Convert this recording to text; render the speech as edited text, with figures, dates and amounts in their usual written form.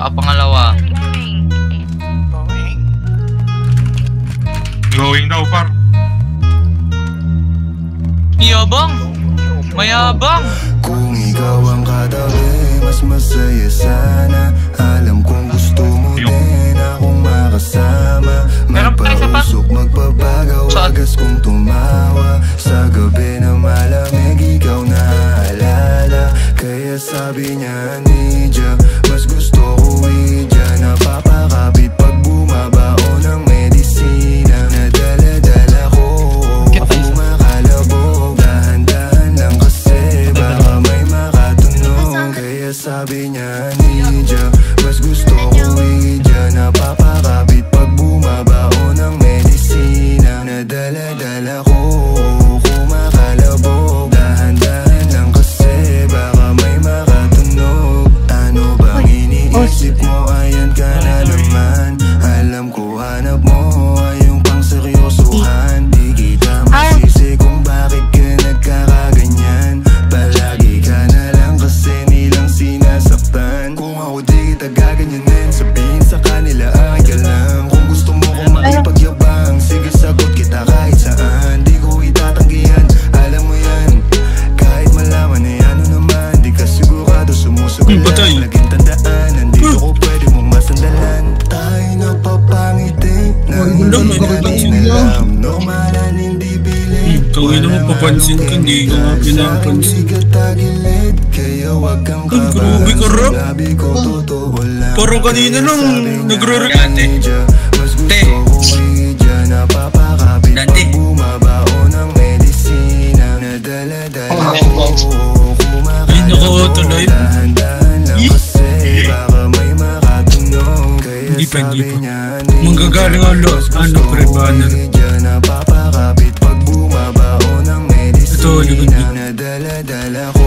Tsaka pangalawa. Going daw, par. Yabang! Mayabang! Kung ikaw ang katabi, mas masaya sana. Alam kong gusto mo din akong makasama. Magpausok, magpapagaw, wagas kong tumawa. Sa gabi na malamig, ikaw naaalala. Kaya sabi niya, Nidya, mas gusto ko idya. Napapakapit pag bumabao ng medisina. Nadala-dala ko, kumakalabog. Dahan-dahan lang kasi baka may makatunog. Kaya sabi niya, Nidya, mas gusto ko idya. Napapakapit pag bumabao ng medisina. Nadala-dala ko, kumakalabog. Dahan-dahan lang kasi baka may makatunog. Ano bang iniisip mo? Ayan ka na naman. Alam ko hanap mo ay yung pang seryosohan. Di kita masisi kung bakit ka nagkakaganyan. Palagi ka na lang kasi nilang sinasaktan. Kung ako di kita gaganyanin, sabihin sa kanila ay ka lang. Kung gusto mo kong makipagyabang, sige sagot kita kahit saan. Di ko itatanggihan, alam mo yan. Kahit malaman ay ano naman, di ka sigurado sumusugalan. Laging tandaan, nandito ko pwede mong masandalan. Tayo napapangiti nang hindi natin alam. Normalan hindi pilit. Tawin naman papansin ka, hindi ka nga pinapansin. Kaya wag kang grabe ka, Rob. Sabi ko totoo lang. Parang kanina nung nagre-react eh. Mas gusto ko idya. Napapakapit pag bumabao ng medisina. Nadala-dala ko, Ay, naku, tuloy. dahan-dahan lang kasi baka may makatunog. Kaya Hindi pa, hindi sabi pa. niya, Manggagaling ang ano, pre-banner. napapakapit pag bumabao ng medisina. Ito, likod niya. Nadala-dala ko,